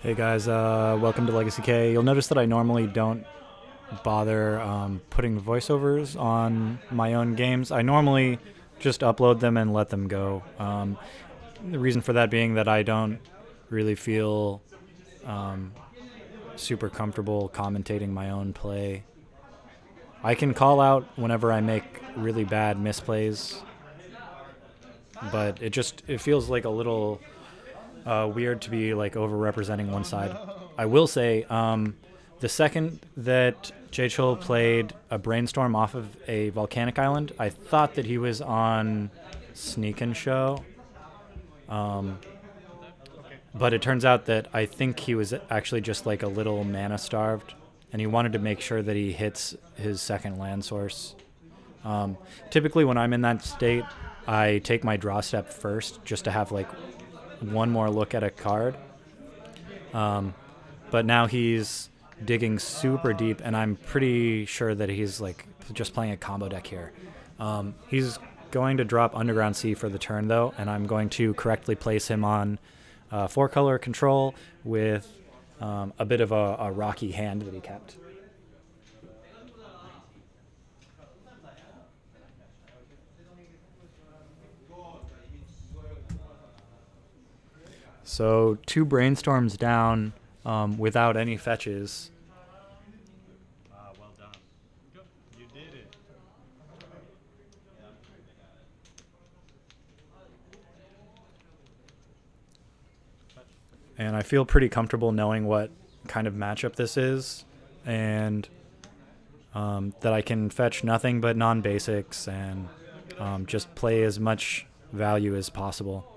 Hey guys, welcome to Legacy K. You'll notice that I normally don't bother putting voiceovers on my own games. I normally just upload them and let them go. The reason for that being that I don't really feel super comfortable commentating my own play. I can call out whenever I make really bad misplays, but it feels like a little weird to be like overrepresenting one side. I will say, the second that Jaecheol played a brainstorm off of a volcanic island, I thought that he was on Sneak and Show. But it turns out that I think he was actually just like a little mana starved, and he wanted to make sure that he hits his second land source. Typically, when I'm in that state, I take my draw step first just to have like one more look at a card. But now he's digging super deep, and I'm pretty sure that he's like just playing a combo deck here. He's going to drop Underground Sea for the turn though, and I'm going to correctly place him on 4-color control with a bit of a rocky hand that he kept. So 2 brainstorms down without any fetches. Well done. You did it. And I feel pretty comfortable knowing what kind of matchup this is, and that I can fetch nothing but non-basics and just play as much value as possible.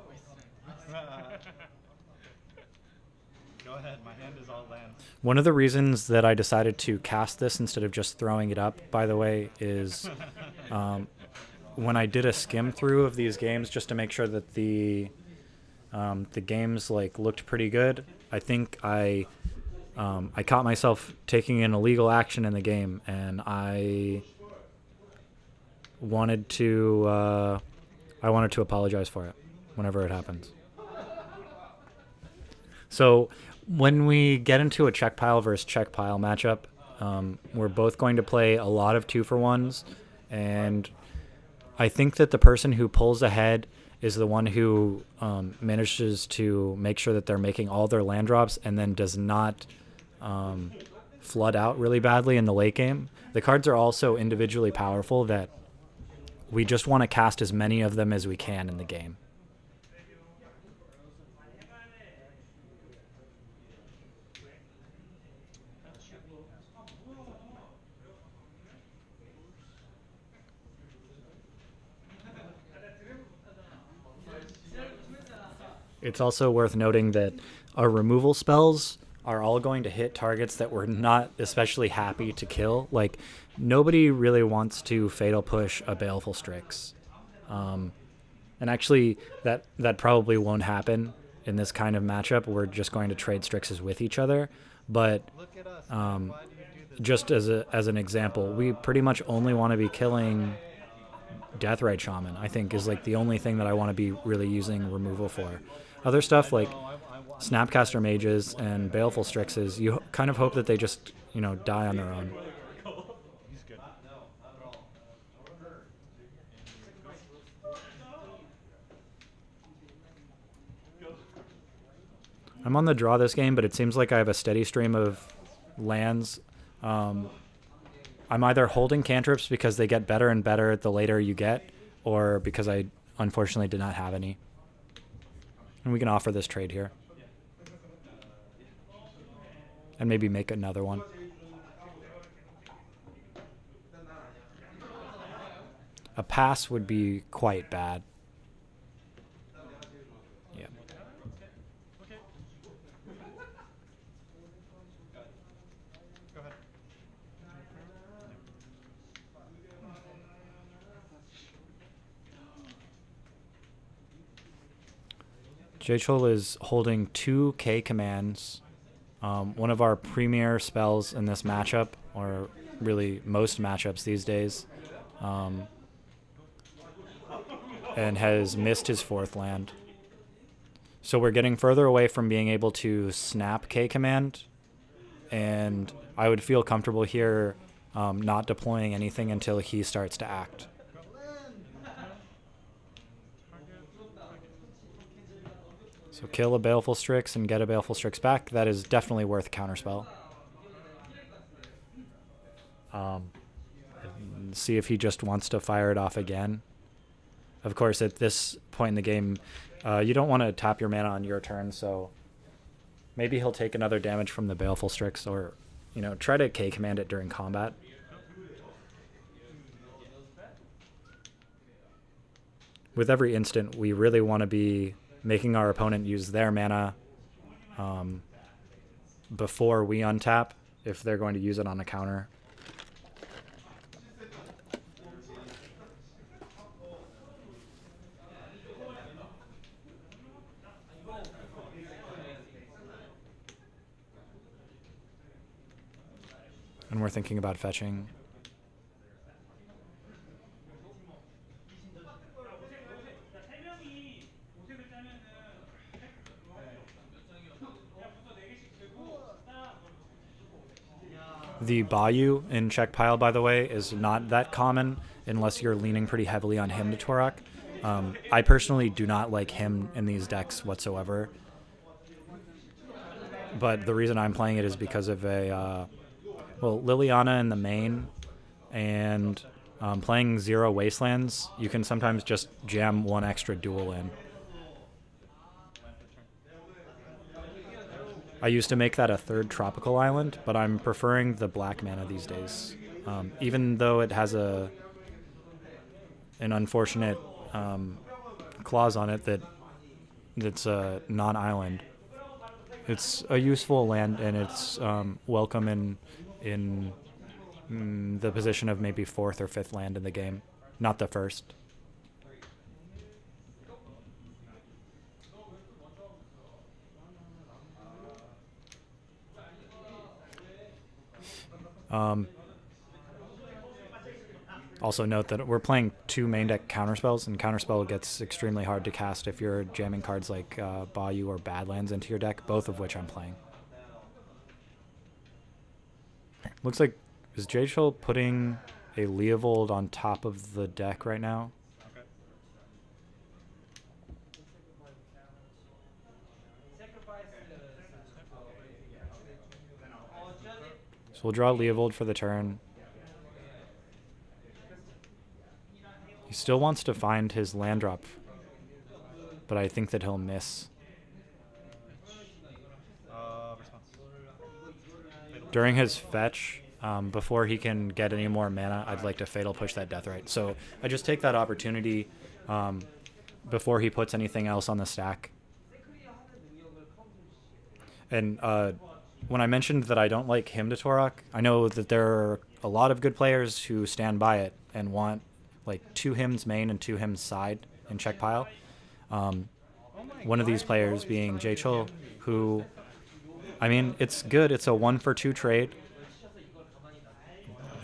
Go ahead, my hand is all land. One of the reasons that I decided to cast this instead of just throwing it up, by the way, is when I did a skim through of these games just to make sure that the games like looked pretty good, I think I caught myself taking an illegal action in the game, and I wanted to apologize for it whenever it happens. So when we get into a Czech pile versus Czech pile matchup, we're both going to play a lot of 2-for-1s, and I think that the person who pulls ahead is the one who manages to make sure that they're making all their land drops and then does not flood out really badly in the late game. The cards are also individually powerful that we just want to cast as many of them as we can in the game. It's also worth noting that our removal spells are all going to hit targets that we're not especially happy to kill. Like, nobody really wants to Fatal Push a Baleful Strix. And actually, that probably won't happen in this kind of matchup. We're just going to trade Strixes with each other. But just as an example, we pretty much only want to be killing Deathrite Shaman, I think, is like the only thing that I want to be really using removal for. Other stuff like Snapcaster Mages and Baleful Strixes, you kind of hope that they just, die on their own. I'm on the draw this game, but it seems like I have a steady stream of lands. I'm either holding cantrips because they get better and better the later you get, or because I unfortunately did not have any. And we can offer this trade here. And maybe make another one. A pass would be quite bad. Yeah. Go ahead. Jaecheol is holding 2 K commands. One of our premier spells in this matchup, or really most matchups these days, and has missed his 4th land. So we're getting further away from being able to snap K command, and I would feel comfortable here not deploying anything until he starts to act. So kill a Baleful Strix and get a Baleful Strix back. That is definitely worth counterspell. See if he just wants to fire it off again. Of course, at this point in the game, you don't want to tap your mana on your turn, so maybe he'll take another damage from the Baleful Strix, or try to K command it during combat. With every instant, we really want to be making our opponent use their mana before we untap if they're going to use it on a counter. And we're thinking about fetching. The Bayou in Czech pile, by the way, is not that common unless you're leaning pretty heavily on Hymn to Torok. I personally do not like him in these decks whatsoever. But the reason I'm playing it is because of Liliana in the main, and playing 0 Wastelands, you can sometimes just jam one extra duel in. I used to make that a 3rd tropical island, but I'm preferring the black mana these days. Even though it has an unfortunate clause on it that's a non-island. It's a useful land, and it's welcome in the position of maybe 4th or 5th land in the game, not the 1st. Also note that we're playing 2 main deck counterspells, and counterspell gets extremely hard to cast if you're jamming cards like Bayou or Badlands into your deck, both of which I'm playing. Looks like, is Jaecheol putting a Leovold on top of the deck right now? Okay. So we'll draw Leovold for the turn. He still wants to find his land drop, but I think that he'll miss. Response. During his fetch, before he can get any more mana, I'd like to Fatal Push that Deathrite. So I just take that opportunity before he puts anything else on the stack. And when I mentioned that I don't like Hymn to Torok, I know that there are a lot of good players who stand by it and want like 2 hymns main and 2 hymns side in Czech pile. One of these players being Jaecheol, who, I mean, it's good. It's a 1-for-2 trade,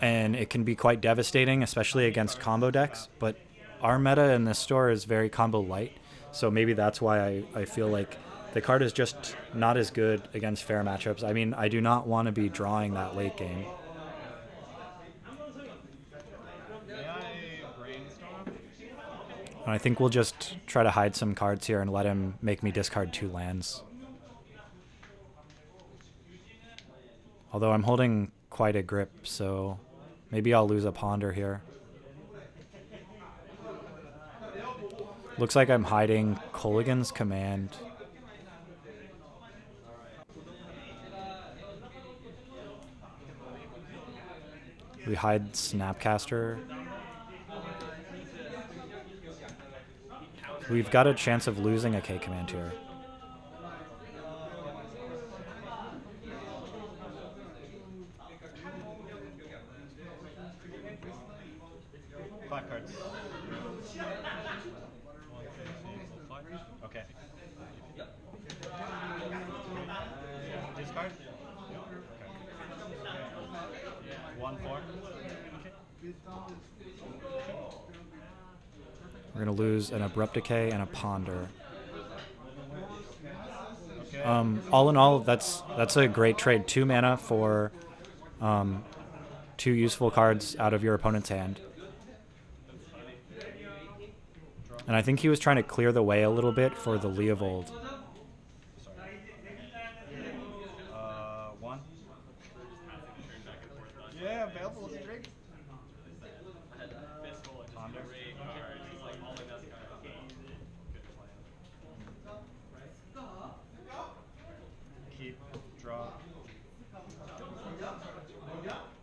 and it can be quite devastating, especially against combo decks. But our meta in this store is very combo light, so maybe that's why I feel like the card is just not as good against fair matchups. I mean, I do not want to be drawing that late game. And I think we'll just try to hide some cards here and let him make me discard 2 lands. Although I'm holding quite a grip, so maybe I'll lose a ponder here. Looks like I'm hiding Kolaghan's Command. We hide Snapcaster. We've got a chance of losing a K command here. Cards. Okay. Discard. 1/4. We're going to lose an Abrupt Decay and a Ponder. All in all, that's a great trade. 2 mana for 2 useful cards out of your opponent's hand. And I think he was trying to clear the way a little bit for the Leovold. One. Yeah, available string. Ponder. Keep, draw.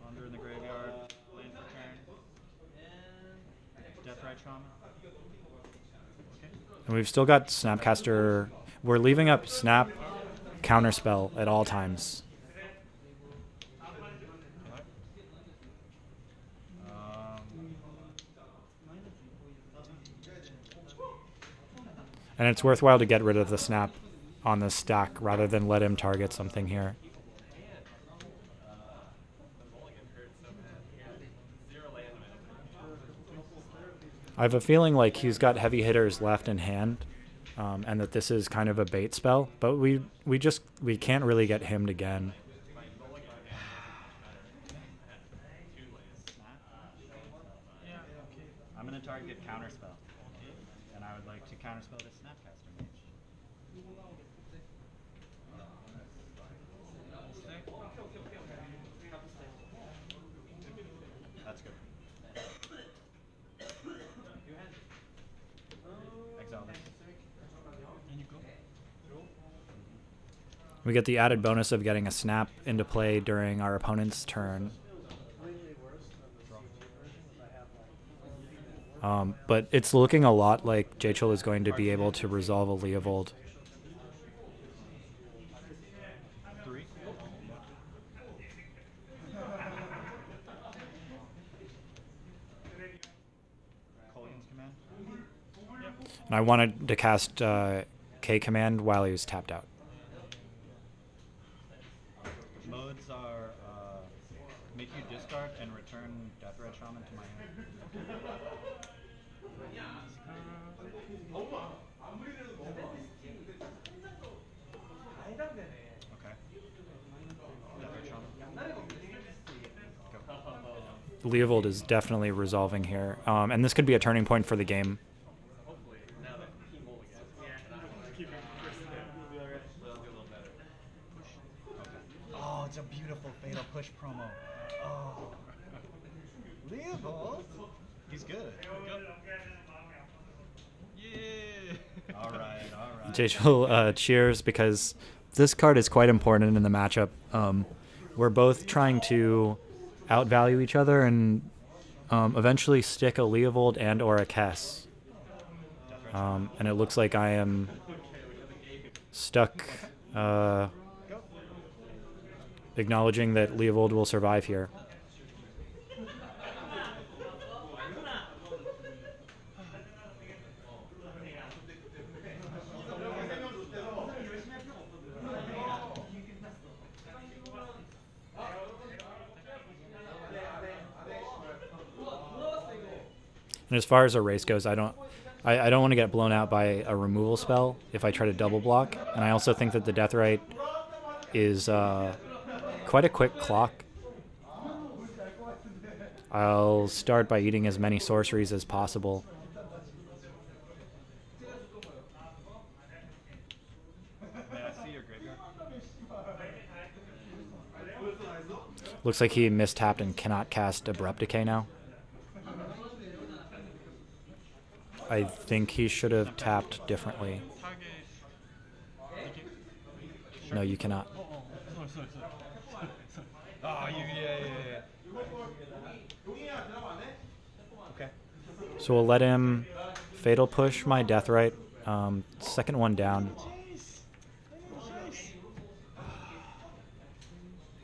Ponder in the graveyard. Land for turn. Deathrite Shaman. Okay. And we've still got Snapcaster. We're leaving up Snap Counterspell at all times. And it's worthwhile to get rid of the Snap on the stack rather than let him target something here. I have a feeling like he's got heavy hitters left in hand, and that this is kind of a bait spell, but we can't really get him again. I'm going to target Counterspell, and I would like to Counterspell this Snapcaster Mage. That's good. Exile this. And you go. We get the added bonus of getting a Snap into play during our opponent's turn. But it's looking a lot like Jaecheol is going to be able to resolve a Leovold. 3. Colgan's command. And I wanted to cast K command while he was tapped out. Modes are make you discard and return Deathrite Shaman to my hand. Okay. Deathrite Shaman. Go. Leovold is definitely resolving here. And this could be a turning point for the game. Oh, it's a beautiful Fatal Push promo. Oh. Leovold? He's good. Yeah. All right. Jaecheol cheers because this card is quite important in the matchup. We're both trying to outvalue each other and eventually stick a Leovold and or a Kess. And it looks like I am stuck acknowledging that Leovold will survive here. And as far as a race goes, I don't want to get blown out by a removal spell if I try to double block. And I also think that the Deathrite is quite a quick clock. I'll start by eating as many sorceries as possible. May I see your graveyard? Looks like he mistapped and cannot cast Abrupt Decay now. I think he should have tapped differently. No, you cannot. Oh, yeah. Okay. So we'll let him Fatal Push my Deathrite. Second one down.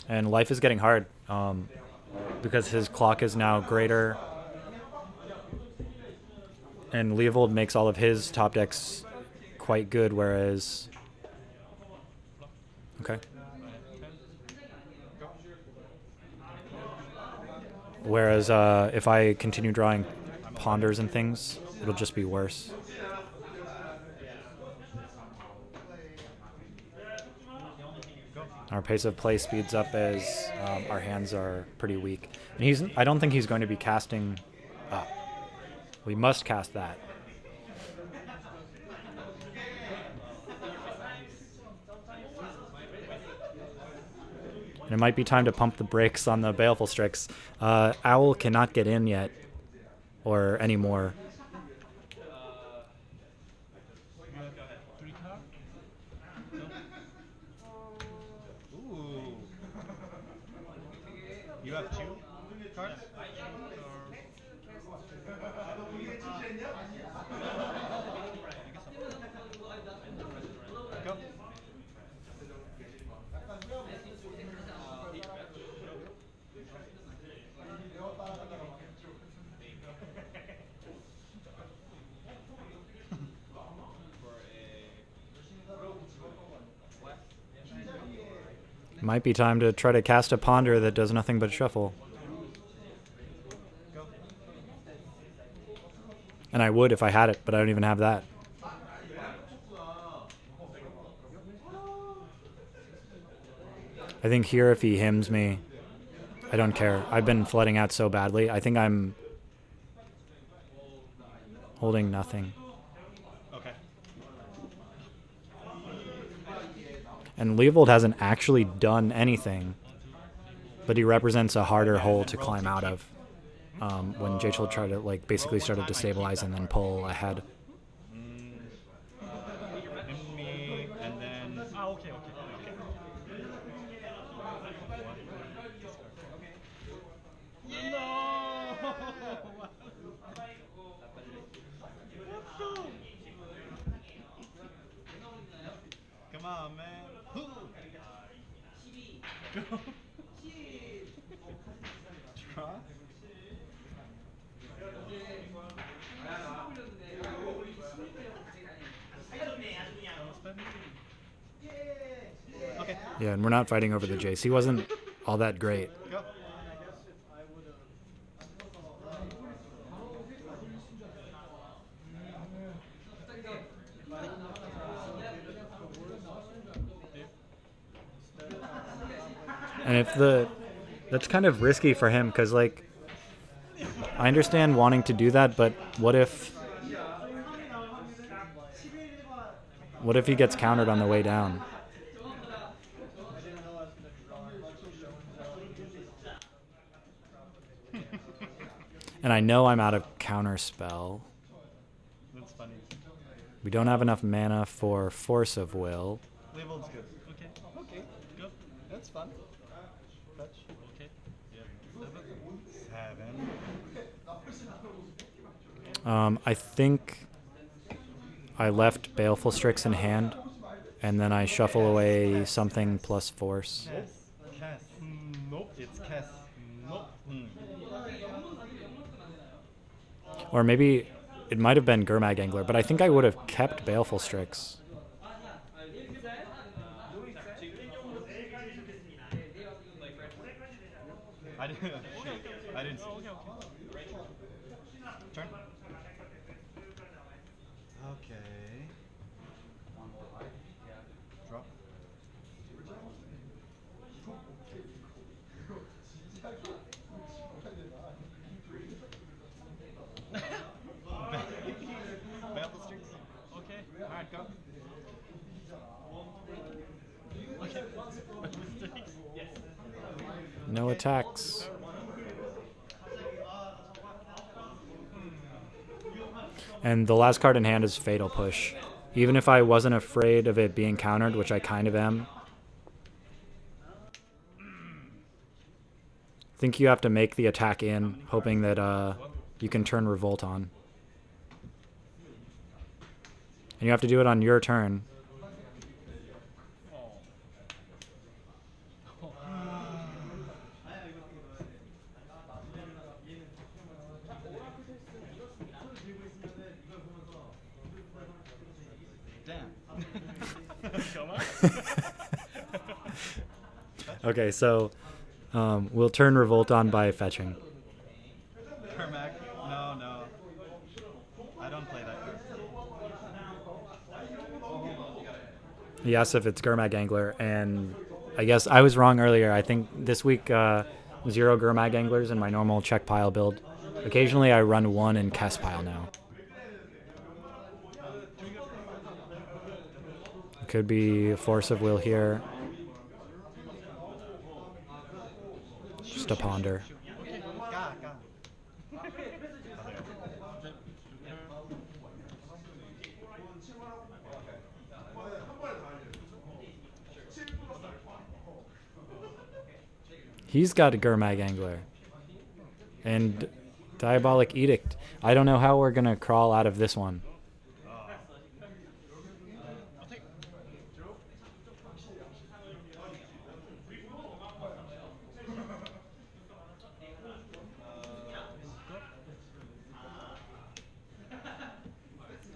And life is getting hard because his clock is now greater. And Leovold makes all of his top decks quite good, whereas... Okay. Whereas if I continue drawing Ponders and things, it'll just be worse. Our pace of play speeds up as our hands are pretty weak. And I don't think he's going to be casting up. We must cast that. And it might be time to pump the brakes on the Baleful Strix. Owl cannot get in yet, or anymore. Ooh. You have 2 cards? Go. Might be time to try to cast a Ponder that does nothing but shuffle. Go. And I would if I had it, but I don't even have that. I think here if he hymns me, I don't care. I've been flooding out so badly. I think I'm holding nothing. Okay. And Leovold hasn't actually done anything, but he represents a harder hole to climb out of. When Jaecheol tried to basically started to stabilize and then pull ahead. Me, and then. Okay. No! Come on, man. Go. Draw. Okay. Yeah, and we're not fighting over the Jace. He wasn't all that great. Go. And that's kind of risky for him because I understand wanting to do that, but what if he gets countered on the way down? And I know I'm out of counter spell. That's funny. We don't have enough mana for Force of Will. Leovold's good. Okay. Go. That's fun. Touch. Okay. Yeah. 7. I think I left Baleful Strix in hand, and then I shuffle away something plus Force. Cass. Nope. It's Cass. Nope. Or maybe it might have been Gurmag Angler, but I think I would have kept Baleful Strix. I didn't. I didn't. Okay. Turn. Okay. Drop. Battle Strix. Okay. Alright, go. Okay. Yes. No attacks. And the last card in hand is Fatal Push. Even if I wasn't afraid of it being countered, which I kind of am, I think you have to make the attack in, hoping that you can turn Revolt on. And you have to do it on your turn. Okay, so we'll turn Revolt on by fetching. Carmack. No. I don't play that card. He asks if it's Gurmag Angler, and I guess I was wrong earlier. I think this week 0 Gurmag anglers in my normal Czech pile build. Occasionally I run 1 in Kess pile now. It could be force of will here. Just a ponder. He's got a Gurmag angler. And Diabolic Edict. I don't know how we're going to crawl out of this one.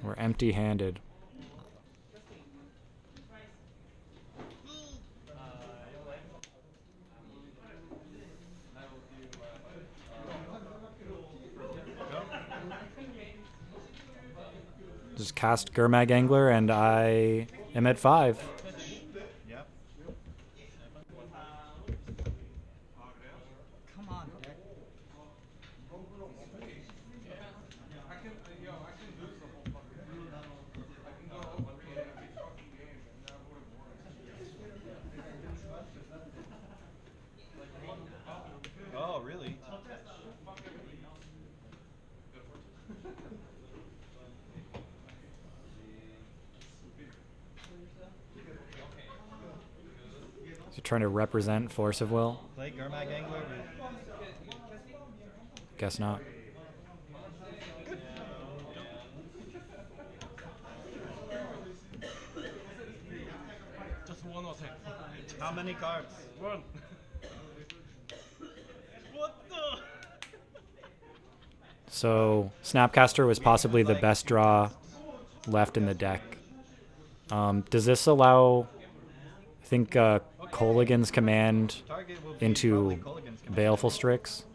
We're empty-handed. Just cast Gurmag Angler, and I am at 5. Yep. Come on, Dick. Oh, really? So trying to represent force of will? Play Gurmag Angler. Guess not. Just one attack. How many cards? One. What the? So Snapcaster was possibly the best draw left in the deck. Does this allow, I think, Colligan's Command Target will be into probably Colligan's Command. Baleful Strix?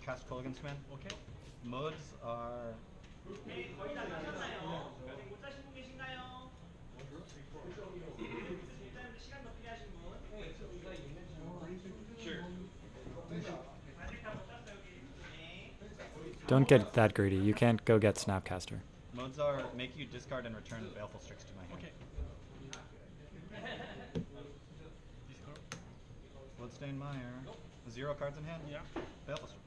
Cast Colligan's Command. Okay. Modes are. Don't get that greedy. You can't go get Snapcaster. Modes are make you discard and return Baleful Strix to my hand. Okay. Bloodstained Mire. 0 cards in hand? Yeah. Baleful Strix.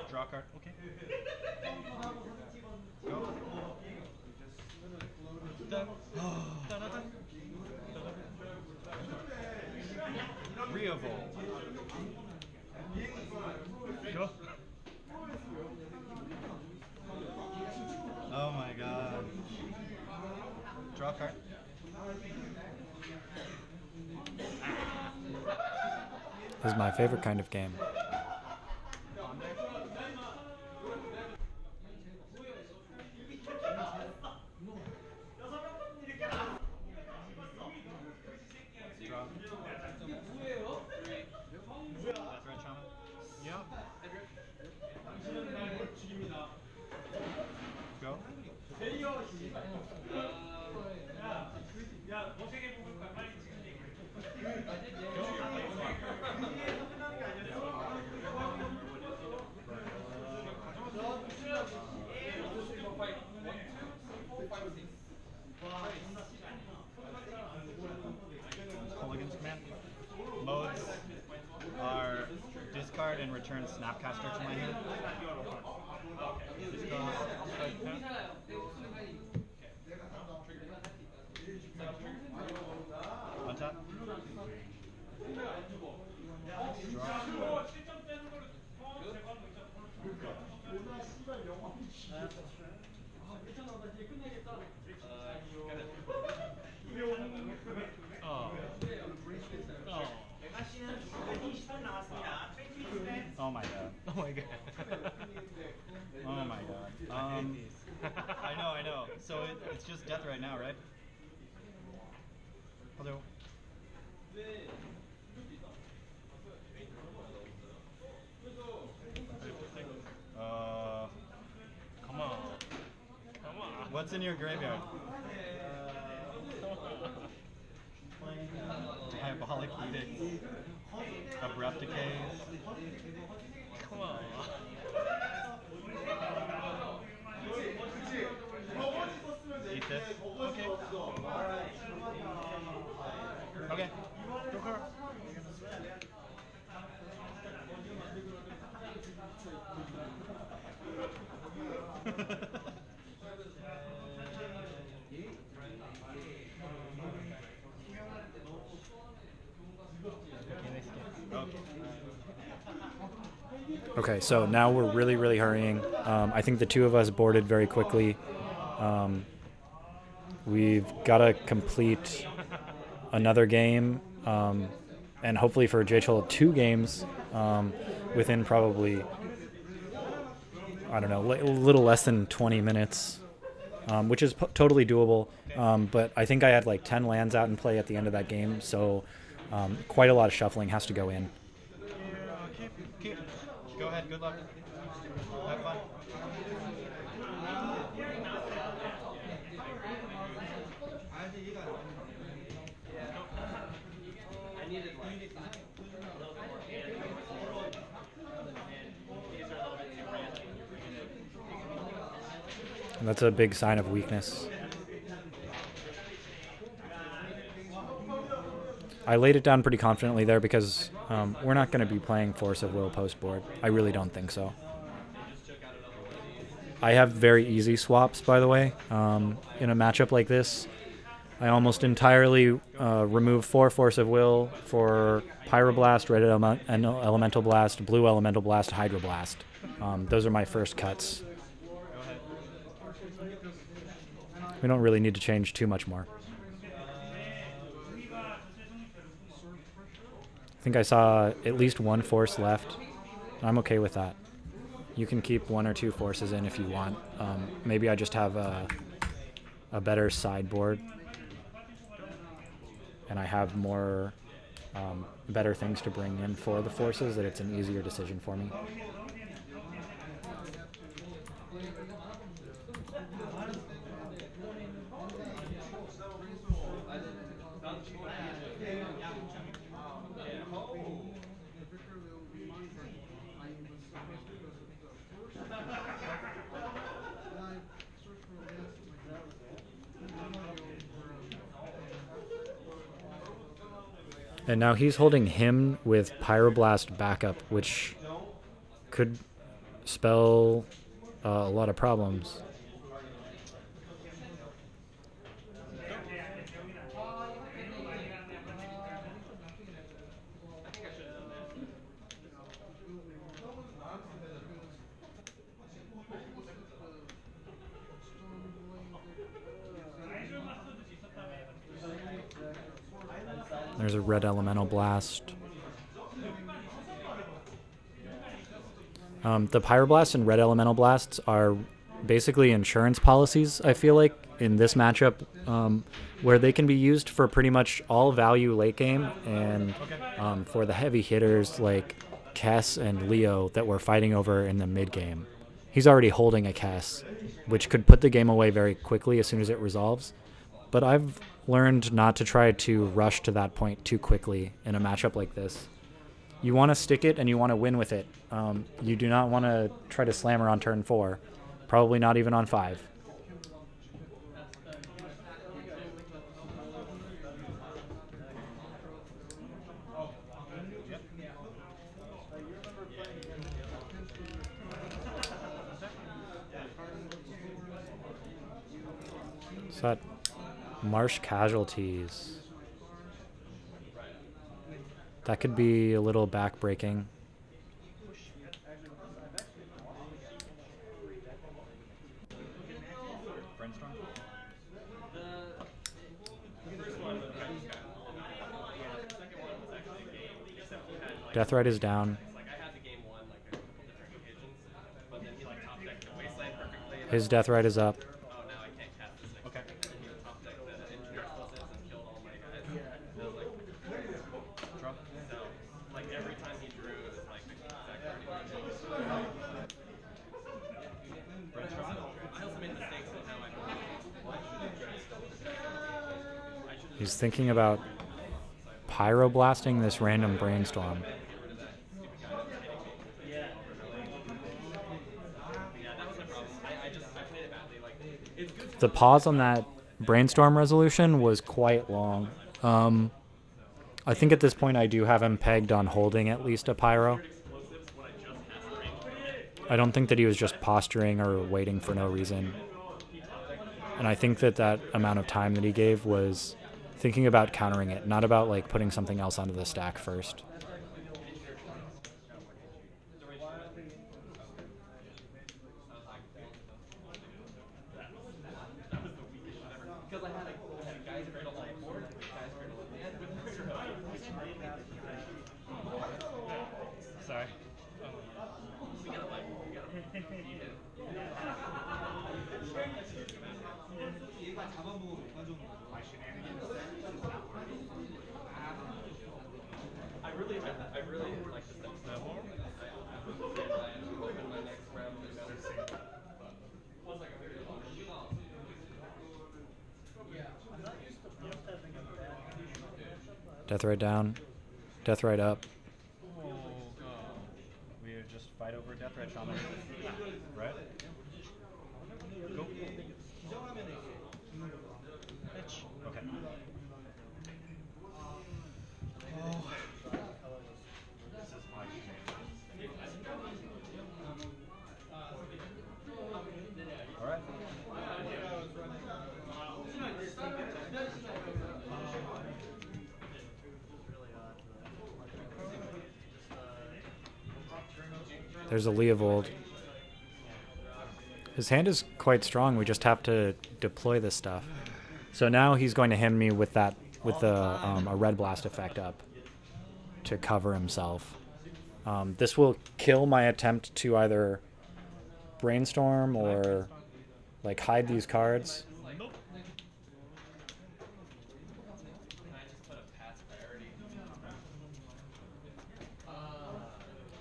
Draw a card. Okay. Go. Dun. Dun-dun-dun. Reavolt. Go. Oh my god. Draw a card. This is my favorite kind of game. Draw. Death Red Shaman. Yeah. Go. Colligan's Command. Modes are discard and return Snapcaster to my hand. Untap. Draw. Oh my god. Oh my god. I know. So it's just death right now, right? Hello. Come on. Come on. What's in your graveyard? Diabolic Edict. Abrupt Decays. Come on. Eat this. Okay. Okay. Joker. Okay, so now we're really hurrying. I think the two of us boarded very quickly. We've got to complete another game, and hopefully for Jaecheol 2 games within probably, I don't know, a little less than 20 minutes, which is totally doable. But I think I had like 10 lands out in play at the end of that game, so quite a lot of shuffling has to go in. Keep. Go ahead. Good luck. Have fun. And that's a big sign of weakness. I laid it down pretty confidently there because we're not going to be playing Force of Will post board. I really don't think so. I have very easy swaps, by the way. In a matchup like this, I almost entirely remove 4 Force of Will for Pyroblast, Red Elemental Blast, Blue Elemental Blast, Hydroblast. Those are my first cuts. We don't really need to change too much more. I think I saw at least 1 force left. I'm okay with that. You can keep 1 or 2 forces in if you want. Maybe I just have a better sideboard, and I have more better things to bring in for the forces, that it's an easier decision for me. And now he's holding him with Pyroblast backup, which could spell a lot of problems. There's a Red Elemental Blast. The Pyroblast and Red Elemental Blasts are basically insurance policies, I feel like, in this matchup, where they can be used for pretty much all value late game, and for the heavy hitters like Kess and Leo that we're fighting over in the mid game. He's already holding a Kess, which could put the game away very quickly as soon as it resolves. But I've learned not to try to rush to that point too quickly in a matchup like this. You want to stick it and you want to win with it. You do not want to try to slam her on turn 4. Probably not even on 5. So that Marsh Casualties. That could be a little backbreaking. Deathrite is down. His death right is up. Okay. Draw. Brainstorm. He's thinking about pyroblasting this random brainstorm. The pause on that brainstorm resolution was quite long. I think at this point I do have him pegged on holding at least a pyro. I don't think that he was just posturing or waiting for no reason. And I think that that amount of time that he gave was thinking about countering it, not about like putting something else onto the stack first. Sorry. Death right down, death right up. We would just fight over Death Red Shaman. Right? Go. Bitch. Okay. Alright. There's a Leovold. His hand is quite strong. We just have to deploy this stuff. So now he's going to hand me with that, with a red blast effect up to cover himself. This will kill my attempt to either brainstorm or like hide these cards.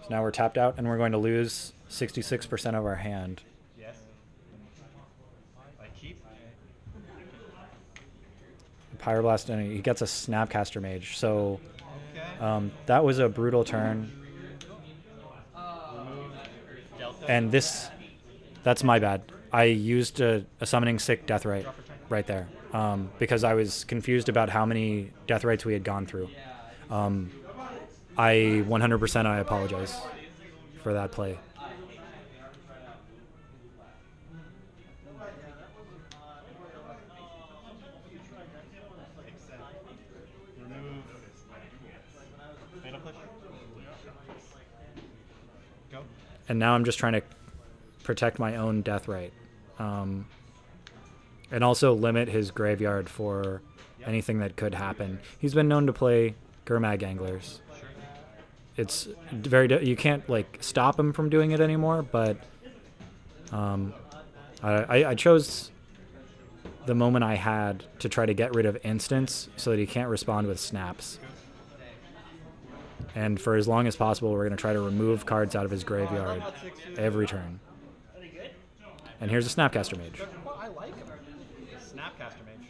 So now we're tapped out and we're going to lose 66% of our hand. Yes. I keep. Pyroblast, and he gets a Snapcaster Mage. So Okay. that was a brutal turn. Delta. And this, that's my bad. I used a summoning sick death right right there because I was confused about how many death rights we had gone through. I 100% I apologize for that play. Remove. Fatal push. Go. And now I'm just trying to protect my own death right. And also limit his graveyard for anything that could happen. He's been known to play Gurmag Anglers. It's very you can't like stop him from doing it anymore, but I chose the moment I had to try to get rid of instants so that he can't respond with snaps. And for as long as possible, we're going to try to remove cards out of his graveyard every turn. And here's a Snapcaster Mage. I like him. Snapcaster Mage.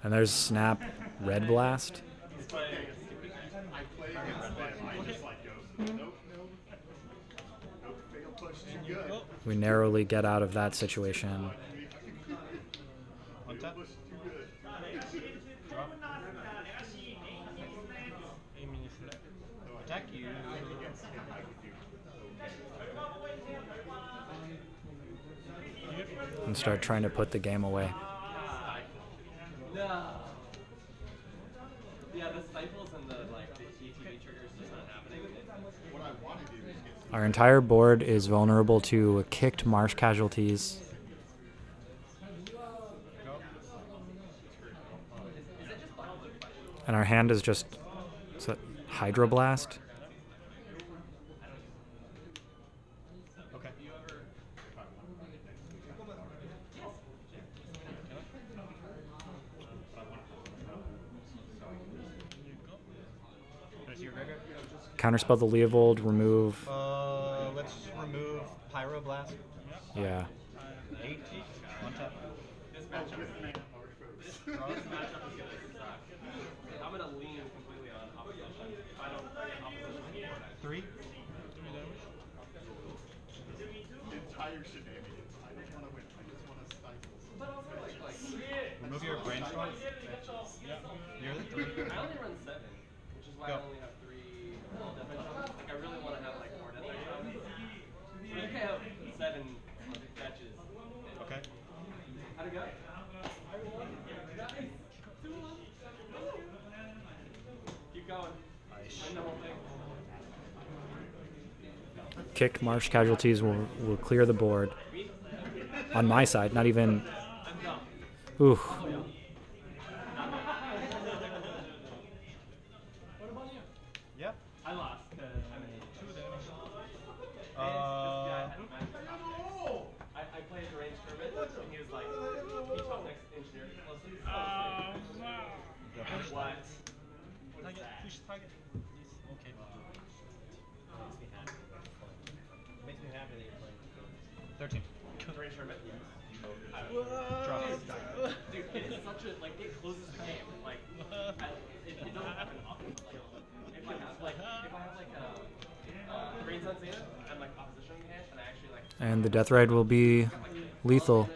And there's Snap Red Blast. We narrowly get out of that situation. One tap. Drop. Attack you. And start trying to put the game away. Yeah, the stifles and the ETB triggers just not happening. What I want to do is get Our entire board is vulnerable to kicked marsh casualties. And our hand is just Hydroblast. counterspell the Leovold, remove. Let's remove Pyroblast. Yeah. 8. One tap. This matchup is gonna suck. I'm gonna lean completely on opposition. If I don't get opposition support, 3. Entire shenanigans. I don't want to win. I just want to stifle. but also like Remove your brainstorm. You're the 3. I only run 7, which is why Go. I only have 3 death touches. Like I really want to have like 4 death touches. So you can have 7 fetches. Okay. How'd it go? Keep going. Win the whole thing. Kick Marsh Casualties will clear the board. On my side, not even. Ooh. Yep. I lost because I mean 2 damage. I played the range tournament and he was like, he taught next engineer closely. What? What is that? Push target. Okay. Makes me happy that you're playing. 13. The range tournament? Drop. Dude, it is such a, like, it closes the game. Like, it doesn't happen often. Like, if I have like a Brains on Zeta and like opposition in hand, and I actually like. And the Death Ride will be lethal.